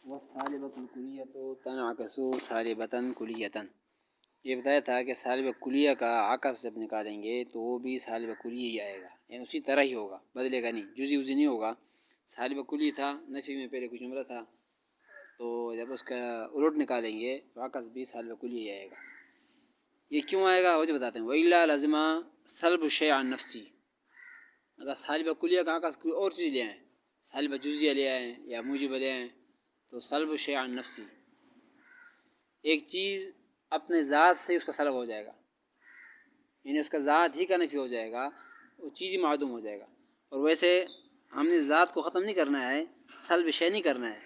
والثالبۃ الکلیۃ تنعکس ثالبۃ کلیۃ، یہ بتایا تھا کہ سالب کلیہ کا عکس جب نکالیں گے تو وہ بھی سالب کلیہ ہی آئے گا، یعنی اسی طرح ہی ہوگا، بدلے گا نہیں، جزئی وزئی نہیں ہوگا۔ سالب کلی تھا، نفی میں پہلے کچھ جملہ تھا، تو جب اس کا الٹ نکالیں گے تو عکس بھی سالب کلیہ ہی آئے گا۔ یہ کیوں آئے گا وجہ بتاتے ہیں۔ وَإِلَّا لَازِمَ سلب الشیء عن نفسی، اگر سالب کلیہ کا عکس کوئی اور چیز لے آئیں، سالب جزیہ لے آئیں یا موجب لے آئیں، تو سلب الشیء عن نفسی، ایک چیز اپنے ذات سے اس کا سلب ہو جائے گا، یعنی اس کا ذات ہی کا نفی ہو جائے گا، وہ چیز ہی معدوم ہو جائے گا۔ اور ویسے ہم نے ذات کو ختم نہیں کرنا ہے، سلب شے نہیں کرنا ہے،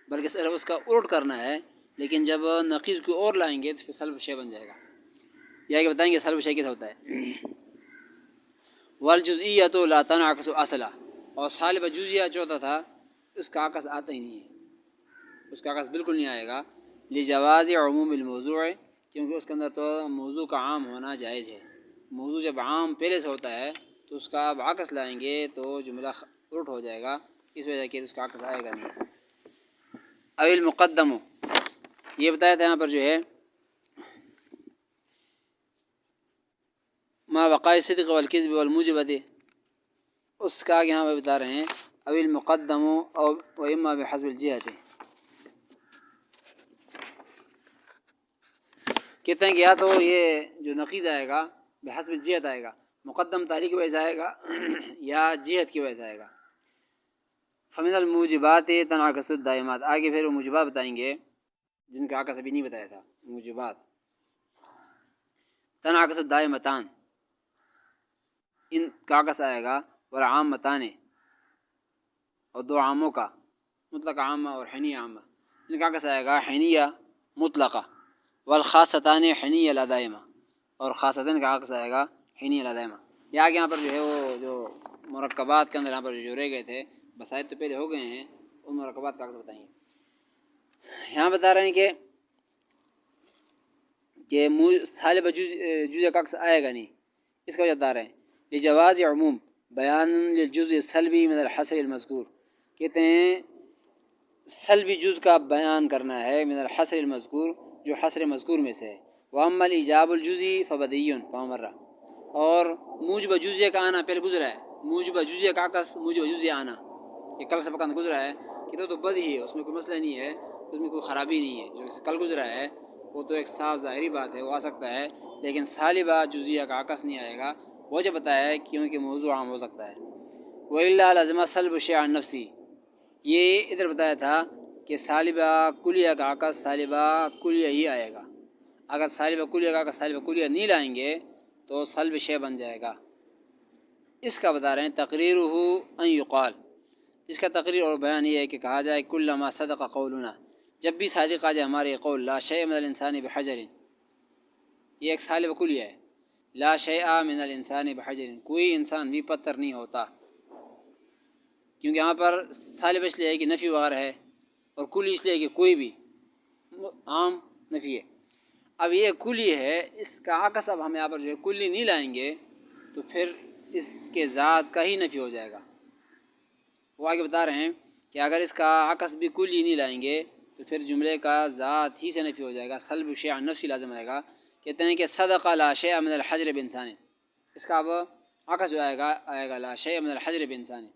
بلکہ صرف اس کا الٹ کرنا ہے، لیکن جب نقیض کو اور لائیں گے تو پھر سلب شے بن جائے گا۔ یہ کہ بتائیں گے سلب شے کیسا ہوتا ہے۔ والجزئیۃ لا تنعکس اصلا، اور سالب جزیہ چوتھا تھا، اس کا عکس آتا ہی نہیں ہے، اس کا عکس بالکل نہیں آئے گا۔ لجواز عموم الموضوع، کیونکہ اس کے اندر تو موضوع کا عام ہونا جائز ہے۔ موضوع جب عام پہلے سے ہوتا ہے تو اس کا اب عکس لائیں گے تو جملہ الٹ ہو جائے گا، اس وجہ کہ اس کا عکس آئے گا نہیں۔ او المقدم، یہ بتایا تھا یہاں پر جو ہے ما وقاء الصدق والکذب والموجبۃ، اس کا یہاں پہ بتا رہے ہیں او المقدم او واما بحسب الجہۃ، کہتے ہیں کہ یا تو یہ جو نقیض آئے گا بحسب الجہت آئے گا، مقدم تاریخ کی وجہ سے آئے گا یا جہت کی وجہ سے آئے گا۔ فمن الموجبات تنعکس الدائمات، آگے پھر وہ موجبات بتائیں گے جن کا عکس ابھی نہیں بتایا تھا۔ موجبات تنعکس الدائمتان، ان کا عکس آئے گا، والعامتان، اور دو عاموں کا، مطلق عامہ اور حینیہ عامہ، ان کا عکس آئے گا حینیہ مطلقہ، والخاصتان حینیہ لا دائمہ، اور خاصتان کا عکس آئے گا حینیہ لا دائمہ۔ یہ آگے یہاں پر جو ہے وہ جو مرکبات کے اندر یہاں پر جو رہ گئے تھے، بسائط تو پہلے ہو گئے ہیں، ان مرکبات کا عکس بتائیں گے۔ یہاں بتا رہے ہیں کہ سالب جزء کا عکس آئے گا نہیں، اس کا وجہ بتا رہے ہیں لجواز عموم بیان للجزء السلبی من الحصر المذکور، کہتے ہیں سلبی جز کا بیان کرنا ہے من الحصر المذکور، جو حصر مذکور میں سے ہے۔ واما الاجاب الجزئی فبدی کما مرہ، اور موجب جزیہ کا آنا پہلے گزرا ہے، موجب جزیہ کا عکس موجب جزیہ آنا، یہ کل سبق اندر گزرا ہے کہ تو بدی ہے، اس میں کوئی مسئلہ نہیں ہے، اس میں کوئی خرابی نہیں ہے، جو کل گزرا ہے وہ تو ایک صاف ظاہری بات ہے، وہ آ سکتا ہے، لیکن سالبہ جزیہ کا عکس نہیں آئے گا، وجہ بتایا ہے کیونکہ موضوع عام ہو سکتا ہے۔ وَإِلَّا لَازِمَ سَلْبُ الشَّيْءِ عَن نَفْسِهِ، یہ ادھر بتایا تھا کہ سالبہ کلیہ کا عکس سالبہ کلیہ ہی آئے گا، اگر سالبہ کلیہ کا عکس سالبہ کلیہ نہیں لائیں گے تو سلب شے بن جائے گا۔ اس کا بتا رہے ہیں تقریرہ ان یقال، اس کا تقریر اور بیان یہ ہے کہ کہا جائے کلما صدق قولنا، جب بھی صادق آ جائے ہمارے قول، لا شیء من الانسان بحجر، یہ ایک سالب کلیہ ہے، لا شیء من الانسان بحجر، کوئی انسان بھی پتھر نہیں ہوتا، کیونکہ یہاں پر سالب اس لیے ہے کہ نفی وغیرہ ہے، اور کلی اس لیے ہے کہ کوئی بھی، عام نفی ہے۔ اب یہ کلی ہے، اس کا عکس اب ہم یہاں پر جو ہے کلی نہیں لائیں گے تو پھر اس کے ذات کا ہی نفی ہو جائے گا۔ وہ آگے بتا رہے ہیں کہ اگر اس کا عکس بھی کلی نہیں لائیں گے تو پھر جملے کا ذات ہی سے نفی ہو جائے گا، سلب شیء عن نفسی لازم آئے گا۔ کہتے ہیں کہ صدق لا شیء من الحجر بانسان، اس کا اب عکس جو آئے گا لا شیء من الحجر بانسان،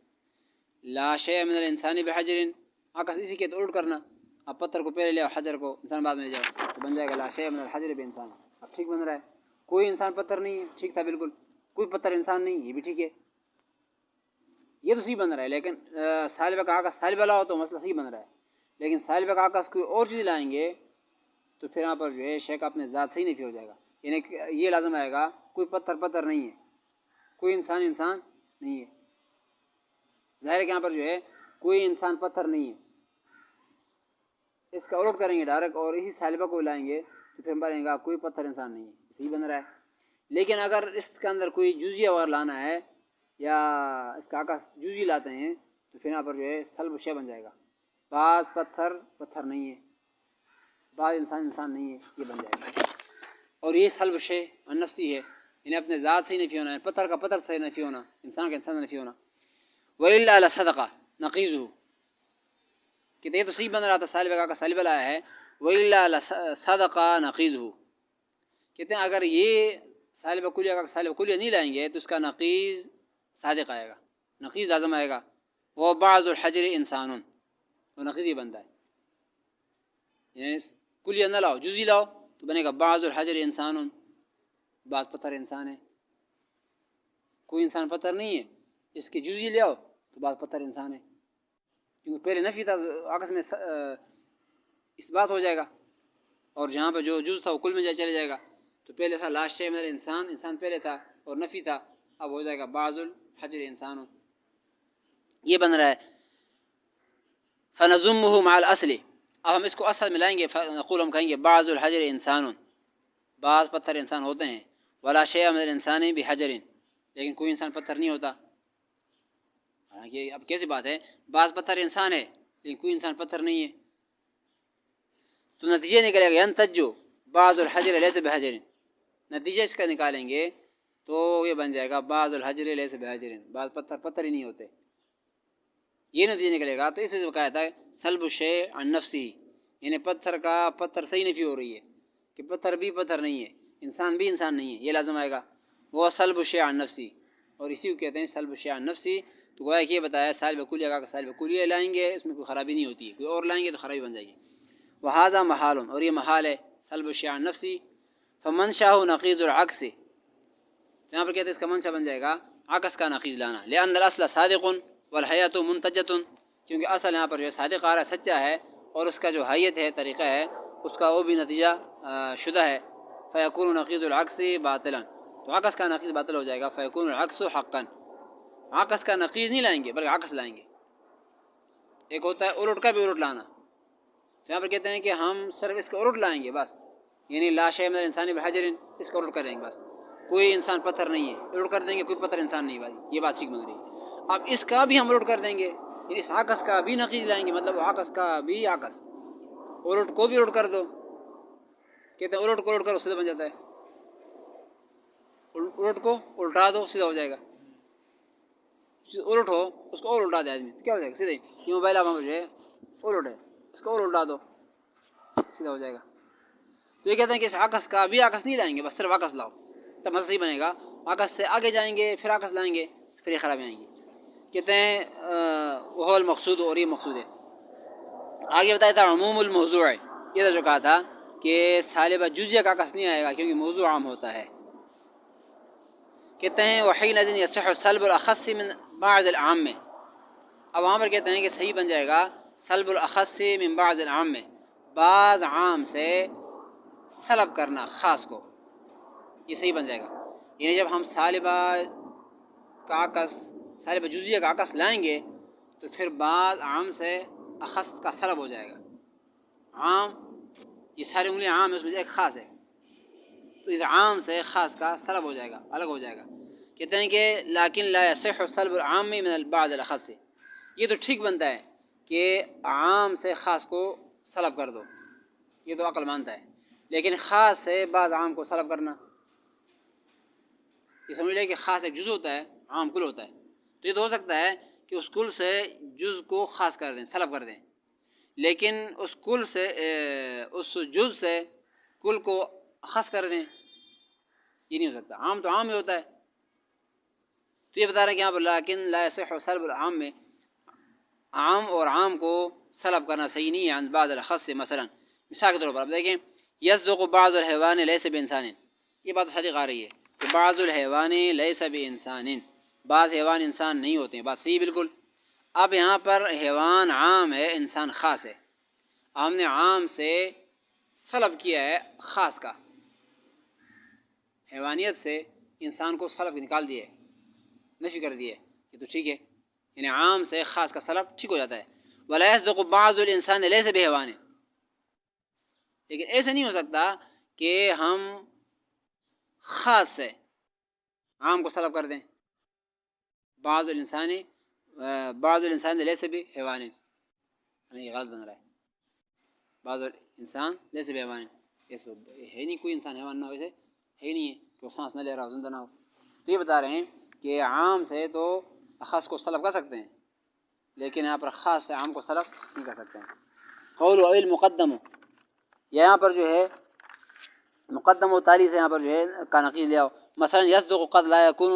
لا شیء من الانسان بحجر، عکس اسی کے تو الٹ کرنا، اب پتھر کو پہلے لے آؤ، حجر کو انسان بعد میں لے جاؤ، تو بن جائے گا لا شیء من الحجر بانسان۔ اب ٹھیک بن رہا ہے، کوئی انسان پتھر نہیں ہے، ٹھیک تھا بالکل، کوئی پتھر انسان نہیں، یہ بھی ٹھیک ہے، یہ تو صحیح بن رہا ہے، لیکن سالبہ کا عکس سالبہ لاؤ تو مسئلہ صحیح بن رہا ہے، لیکن سالبہ کا عکس کوئی اور چیز لائیں گے تو پھر یہاں پر جو ہے شے کا اپنے ذات صحیح نہیں ہو جائے گا، یعنی یہ لازم آئے گا کوئی پتھر نہیں ہے، کوئی انسان نہیں ہے، ظاہر ہے کہ یہاں پر جو ہے کوئی انسان پتھر نہیں ہے، اس کا الٹ کریں گے ڈائریکٹ اور اسی سالبہ کو لائیں گے تو پھر بنے گا کوئی پتھر انسان نہیں ہے، صحیح بن رہا ہے۔ لیکن اگر اس کے اندر کوئی جزیہ وغیرہ لانا ہے یا اس کا عکس جزی لاتے ہیں تو پھر یہاں پر جو ہے سلب شے بن جائے گا، بعض پتھر نہیں ہے، بعض انسان نہیں ہے، یہ بن جائے گا، اور یہ سلب شے عن نفسی ہے، یعنی اپنے ذات سے نفی ہونا ہے، پتھر کا پتھر سے نفی ہونا، انسان کا انسان سے نفی ہونا۔ وَإِلَّا لَصَدَقَ نَقِيضُهُ، کہ یہ تو صحیح بن رہا تھا، سالب کا سالب لایا ہے، وَإِلَّا صَدَقَ نَقِيزُهُ، کہتے ہیں اگر یہ سالب کلیہ کا سالب کلیہ نہیں لائیں گے تو اس کا نقیض صادق آئے گا، نقیض لازم آئے گا. وہ بعض الحجر انسان، وہ نقیض ہی بنتا ہے. یعنی کلیہ نہ لاؤ، جزی لاؤ تو بنے گا بعض الحجر انسان، بعض پتھر انسان ہے. کوئی انسان پتھر نہیں ہے، اس کی جزی لے آؤ تو بعض پتھر انسان ہے. کیونکہ پہلے نفی تھا، آپس میں اس بات ہو جائے گا، اور جہاں پہ جو جز تھا وہ کل میں چلے جائے گا. تو پہلے تھا لا شیء من الانسان، انسان پہلے تھا اور نفی تھا، اب ہو جائے گا بعض الحجر انسان. یہ بن رہا ہے فنضمه مع الاصل. اب ہم اس کو اصل ملائیں گے، نقول ہم کہیں گے بعض الحجر انسان، بعض پتھر انسان ہوتے ہیں. ولا شیء من الانسان بحجر، لیکن کوئی انسان پتھر نہیں ہوتا. یہ اب کیسی بات ہے، بعض پتھر انسان ہے لیکن کوئی انسان پتھر نہیں ہے. تو نتیجہ نکلے گا ینتجو بعض الحجر لیس بحجر، نتیجہ اس کا نکالیں گے تو یہ بن جائے گا بعض الحجر لیس بحجر، بعض پتھر ہی نہیں ہوتے. یہ نتیجہ نکلے گا. تو اس سے کہا تھا سلب الشیء عن نفسی، یعنی پتھر صحیح نفی ہو رہی ہے کہ پتھر بھی پتھر نہیں ہے، انسان بھی انسان نہیں ہے، یہ لازم آئے گا. وہ سلب الشیء عن نفسی، اور اسی کو کہتے ہیں سلب الشیء عن نفسی. تو گویا کہ یہ بتایا سالب کلیہ کا سالب کلیہ لائیں گے اس میں کوئی خرابی نہیں ہوتی ہے، کوئی اور لائیں گے تو خرابی بن جائے گی. وہذا محال، اور یہ محال ہے سلب الشیء عن نفسی. فمنشاہ نقیض العکس، یہاں پر کہتے ہیں اس کا منشا بن جائے گا عکس کا نقیض لانا. لأن الاصل صادق والحیات منتجۃ، کیونکہ اصل یہاں پر جو صادق آ رہا ہے سچا ہے، اور اس کا جو حیت ہے طریقہ ہے اس کا وہ بھی نتیجہ شدہ ہے. فیکون نقیض العکس باطلا، تو عکس کا نقیض باطل ہو جائے گا. فیکون العکس حقا، عکس کا نقیض نہیں لائیں گے بلکہ عکس لائیں گے. ایک ہوتا ہے الٹ کا بھی الٹ لانا، تو یہاں پر کہتے ہیں کہ ہم صرف اس کا الٹ لائیں گے بس، یعنی لا شیء من الانسان بحجر، اس کا الٹ کریں گے بس. کوئی انسان پتھر نہیں ہے، الٹ کر دیں گے کوئی پتھر انسان نہیں. بھائی یہ بات ٹھیک بن رہی ہے. اب اس کا بھی ہم الٹ کر دیں گے، یعنی اس عکس کا بھی نقیض لائیں گے، مطلب عکس کا بھی عکس، الٹ کو بھی الٹ کر دو. کہتے ہیں الٹ کو الٹ کرو سیدھا بن جاتا ہے، الٹ کو الٹا دو سیدھا ہو جائے گا. الٹ ہو اس کو اور الٹا دے آدمی تو کیا ہو جائے گا سیدھے. یہ موبائل آپ جو ہے الٹ ہے، اس کو اور الٹا دو سیدھا ہو جائے گا. تو یہ کہتے ہیں کہ اس عکس کا بھی عکس نہیں لائیں گے، بس صرف عکس لاؤ تب مزہ صحیح بنے گا. عکس سے آگے جائیں گے پھر عکس لائیں گے پھر یہ خرابی آئیں گی. کہتے ہیں وہ المقصود، اور یہ مقصود ہے. آگے بتایا تھا عموم الموضوع، یہ جو کہا تھا کہ سالب جزیہ کا عکس نہیں آئے گا کیونکہ موضوع عام ہوتا ہے. کہتے ہیں وحینئذ یصح سلب الاخص من بعض العام، اب وہاں پر کہتے ہیں کہ صحیح بن جائے گا سلب الاخص من بعض العام میں، بعض عام سے سلب کرنا خاص کو، یہ صحیح بن جائے گا. یعنی جب ہم سالبہ کا عکس، سالبہ جزیہ کا عکس لائیں گے تو پھر بعض عام سے اخص کا سلب ہو جائے گا. عام یہ ساری انگلیاں عام ہے، اس میں سے ایک خاص ہے، تو اس عام سے خاص کا سلب ہو جائے گا، الگ ہو جائے گا. کہتے ہیں کہ لیکن لا یصح سلب العام من بعض الاخص، یہ تو ٹھیک بنتا ہے کہ عام سے خاص کو سلب کر دو، یہ تو عقل مانتا ہے. لیکن خاص سے بعض عام کو سلب کرنا، یہ سمجھ لیں کہ خاص ایک جز ہوتا ہے، عام کل ہوتا ہے. تو یہ تو ہو سکتا ہے کہ اس کل سے جز کو خاص کر دیں، سلب کر دیں، لیکن اس کل سے اس جز سے کل کو خاص کر دیں، یہ نہیں ہو سکتا. عام تو عام ہی ہوتا ہے. تو یہ بتا رہے ہیں کہ یہاں پر لیکن لا یصح سلب العام میں عام اور عام کو سلب کرنا صحیح نہیں ہے عن بعض الاخص. مثلا مثال کے طور پر آپ دیکھیں یصدق بعض الحیوان لیس بانسان، یہ بات صحیح آ رہی ہے کہ بعض الحیوان لیس بانسان، بعض حیوان انسان نہیں ہوتے ہیں، بات صحیح بالکل. اب یہاں پر حیوان عام ہے انسان خاص ہے، ہم نے عام سے سلب کیا ہے خاص کا، حیوانیت سے انسان کو سلب نکال دیے، نفی کر دیے، یہ تو ٹھیک ہے. یعنی عام سے خاص کا سلب ٹھیک ہو جاتا ہے. ولا یصدق بعض الانسان لیس بحیوان، لیکن ایسے نہیں ہو سکتا کہ ہم خاص سے عام کو سلب کر دیں. بعض الانسان لیس بحیوان، یہ غلط بن رہا ہے. بعض الانسان لیس بحیوان، ایسے ہے نہیں کوئی انسان حیوان نہ ہو، ایسے ہے نہیں ہے کہ وہ سانس نہ لے رہا ہو، زندہ نہ ہو. تو یہ بتا رہے ہیں کہ عام سے تو اخص کو سلب کر سکتے ہیں، لیکن یہاں پر خاص سے عام کو سلف نہیں کر سکتے ہیں. قول و المقدم، یہاں پر جو ہے مقدم و تالی سے یہاں پر جو ہے کا نقیض لے آؤ. مثلا یصدق قد لا یکون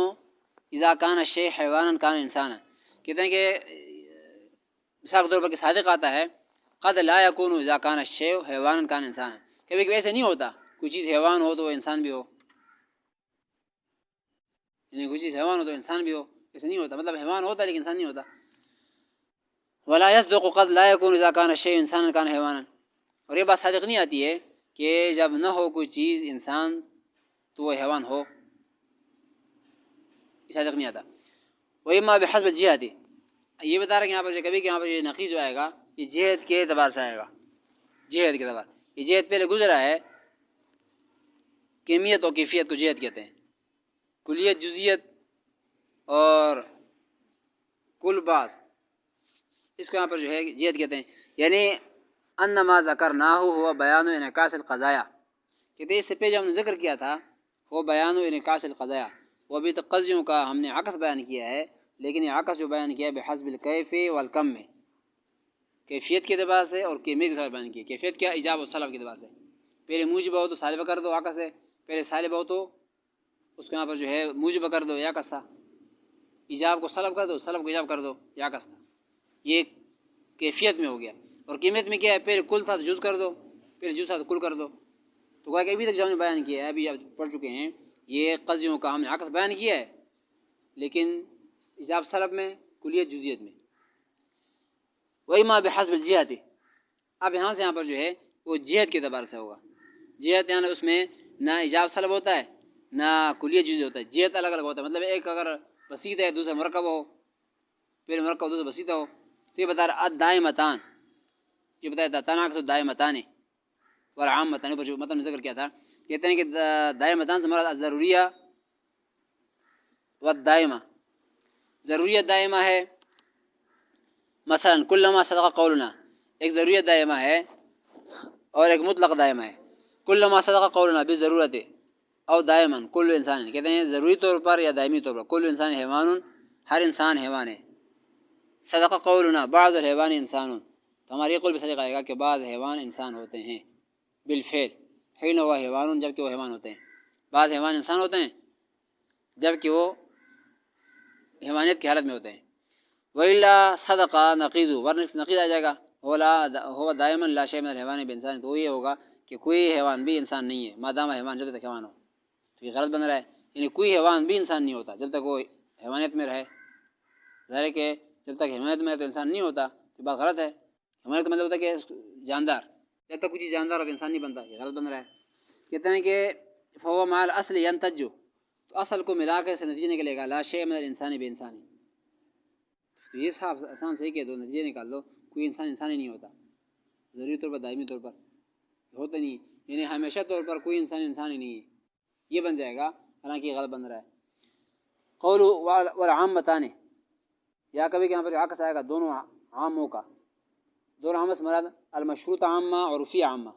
اذا کان الشیء حیوانا کان انسانا، کہتے ہیں کہ مثال کے طور پر کہ صادق آتا ہے قد لا یکون اذا کان الشیء حیوانا کان انسانا، کبھی کبھی ایسے نہیں ہوتا کوئی چیز حیوان ہو تو وہ انسان بھی ہو، یعنی کوئی چیز حیوان ہو تو انسان بھی ہو، ایسے نہیں ہوتا، مطلب حیوان ہوتا ہے لیکن انسان نہیں ہوتا. ولا يصدق قد لا يكون اذا كان الشيء انسانا كان حيوانا، اور یہ بات صادق نہیں آتی ہے کہ جب نہ ہو کوئی چیز انسان تو وہ حیوان ہو، یہ صادق نہیں آتا. وإما بحسب الجهة، یہ بتا رہا ہے کہ یہاں پر کبھی کہ یہاں پر یہ نقیض جو آئے گا یہ جہت کے اعتبار سے آئے گا، جہت کے اعتبار. یہ جہت پہلے گزرا ہے، کمیت اور کیفیت کو جہت کہتے ہیں، کلیت جزیت اور کل باس، اس کو یہاں پر جو ہے جہت کہتے ہیں. یعنی ان ما ذکرناہ ہوا بیان انعکاس القضایا، کہتے ہیں اس سے پہلے جو ہم نے ذکر کیا تھا وہ بیان انعکاس القضایا، وہ بھی تقضیوں کا ہم نے عکس بیان کیا ہے، لیکن یہ عکس جو بیان کیا ہے بحسب الکیف والکم میں، کیفیت کے اعتبار سے اور کیمیت کے ساتھ بیان کیا. کیفیت کیا؟ ایجاب و سلب کے اعتبار سے، پہلے موجب ہو تو سالب کر دو، عکس ہے. پہلے سالب ہو تو اس کے یہاں پر جو ہے موجب کر دو، یا عکس تھا. ایجاب کو سلب کر دو، سلب کو ایجاب کر دو، یا عکس تھا. یہ کیفیت میں ہو گیا. اور کیمیت میں کیا ہے؟ پہلے کل تھا تو جز کر دو، پہلے جز تھا تو کل کر دو. تو کہ ابھی تک جو ہم نے بیان کیا ہے، ابھی آپ پڑھ چکے ہیں، یہ قضیوں کا ہم نے عکس بیان کیا ہے، لیکن ایجاب سلب میں، کلیت جزیت میں. وإما بحسب الجہت، اب یہاں سے یہاں پر جو ہے وہ جہت کے اعتبار سے ہوگا. جہت یعنی اس میں نہ ایجاب سلب ہوتا ہے نہ کلیت جزیت ہوتا ہے، جہت الگ الگ ہوتا ہے. مطلب ایک اگر بسیط ہے دوسرا مرکب ہو، پھر مرکب دوسرا بسیط ہو، تو یہ بتا رہا الدائمتان، یہ بتایا تھا تناقض الدائمتان والعامتان، پر جو مطلب ذکر کیا تھا. کہتے ہیں کہ دائمتان سے مراد ضروریہ والدائمہ، ضروریت دائمہ ہے. مثلا کلما صدق قولنا، ایک ضروریت دائمہ ہے اور ایک مطلق دائمہ ہے. کلما صدق قولنا بالضرورت او دائما کل انسان، کہتے ہیں ضروری طور پر یا دائمی طور پر کل انسان حیوان، ہر انسان حیوان ہے. صدق قولنا بعض الحیوان انسان، تو ہمارا یہ قول بھی صدق آئے گا کہ بعض حیوان انسان ہوتے ہیں بالفعل، حین ہوا حیوان، جب کہ وہ حیوان ہوتے ہیں. بعض حیوان انسان ہوتے ہیں جب کہ وہ حیوانیت کی حالت میں ہوتے ہیں. وَإِلَّا صَدَقَ نَقِيزُ، ورنہ نقیض آ جائے گا ہو دائما لا شیء من الحیوان بانسان، تو یہ ہوگا کہ کوئی حیوان بھی انسان نہیں ہے مادام حیوان، جب تک حیوان ہو. تو یہ غلط بن رہا ہے، یعنی کوئی حیوان بھی انسان نہیں ہوتا جب تک وہ حیوانیت میں رہے. ظاہر ہے کہ جب تک حیوانیت میں رہے تو انسان نہیں ہوتا، تو بات غلط ہے. حیوانیت کا مطلب ہوتا ہے کہ جاندار، جب تک کوئی چیز جاندار ہو تو انسان نہیں بنتا، یہ غلط بن رہا ہے. کہتے ہیں کہ فهو مع الاصل ينتج، تو اصل کو ملا کر سے نتیجہ نکلے گا لا شیء من الانسان بانسان. تو یہ صاحب آسان سے کہ دو نتیجے نکال دو، کوئی انسان انسان ہی نہیں ہوتا، ضروری طور پر دائمی طور پر ہوتا نہیں، یعنی ہمیشہ طور پر کوئی انسان انسان ہی نہیں ہے، یہ بن جائے گا، حالانکہ یہ غلط بن رہا ہے. قول والعامتان، یا کبھی کہ یہاں پر عکس آئے گا دونوں عاموں کا. دونوں عامہ سے مراد المشروط عامہ اور عرفی عامہ،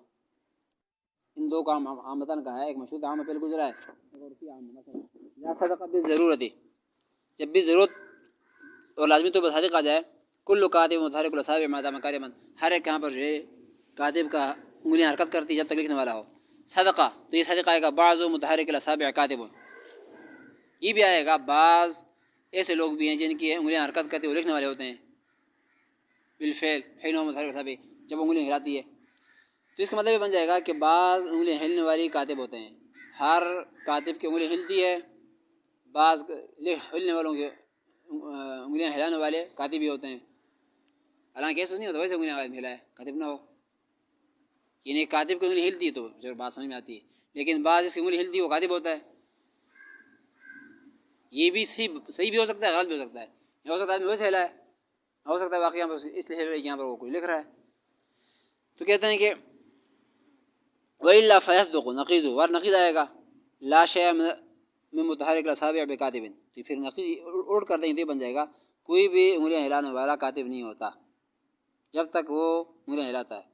ان دو کا عامتان کا ہے. ایک مشروط عامہ پہلے گزرا ہے، ایک عرفی عامہ. مثلا یا صدق بالضرورت، جب بھی ضرورت اور لازمی طور پر صادق آ جائے. کل کاتب متحرک الاصابع ما دام کاتبا، ہر ایک یہاں پر جو ہے کاتب کا انگلیاں حرکت کرتی جب تک لکھنے والا ہو. صدقہ، تو یہ صدقہ آئے گا بعض متحرک الاصابع کاتب، یہ بھی آئے گا بعض ایسے لوگ بھی ہیں جن کی انگلیاں حرکت کرتی وہ لکھنے والے ہوتے ہیں بالفعل حین ہو متحرک الاصابع، جب انگلیاں ہلاتی ہے. تو اس کا مطلب یہ بن جائے گا کہ بعض انگلیاں ہلنے والی کاتب ہوتے ہیں، ہر کاتب کی انگلی ہلتی ہے، بعض ہلنے والوں کے انگلیاں ہلانے والے کاتب بھی ہوتے ہیں. حالانکہ ایسا نہیں ہوتا ویسے انگلیاں ہلائے کاتب نہ ہو، یعنی کاتب کی انگلی ہلتی ہے تو جو بات سمجھ میں آتی ہے، لیکن بعض اس کی انگلی ہلتی ہے وہ کاتب ہوتا ہے. یہ بھی صحیح بھی ہو سکتا ہے، غلط بھی ہو سکتا ہے. ہو سکتا ہے آدمی ویسے ہلائے، ہو سکتا ہے واقعی اس لیے ہل رہی ہے کہ یہاں پر وہ کوئی لکھ رہا ہے. تو کہتے ہیں کہ وَإِلَّا فَيَصْدُقُ نَقِيزُ، ور نقیض آئے گا لا شیء من متحرک الاصابع بکاتب، تو پھر نقیض الٹ کر دیں گے تو یہ بن جائے گا کوئی بھی انگلیاں ہلانے والا کاتب نہیں ہوتا جب تک وہ انگلیاں ہلاتا ہے.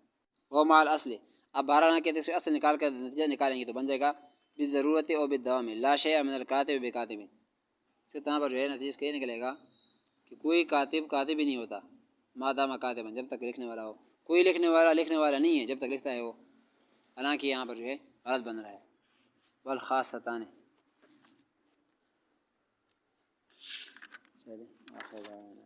وہ مع الاصل، اب بہرحال نہ کہتے اصل نکال کر نتیجہ نکالیں گے تو بن جائے گا بالضرورت او بالدوام لا شیء من الکاتب بکاتب. پھر طرح پر جو ہے نتیجہ یہ نکلے گا کہ کوئی کاتب ہی نہیں ہوتا مادام کاتبا جب تک لکھنے والا ہو. کوئی لکھنے والا نہیں ہے جب تک لکھتا ہے وہ، حالانکہ یہاں پر جو ہے غلط بن رہا ہے. والخاصتان. چلیں آخر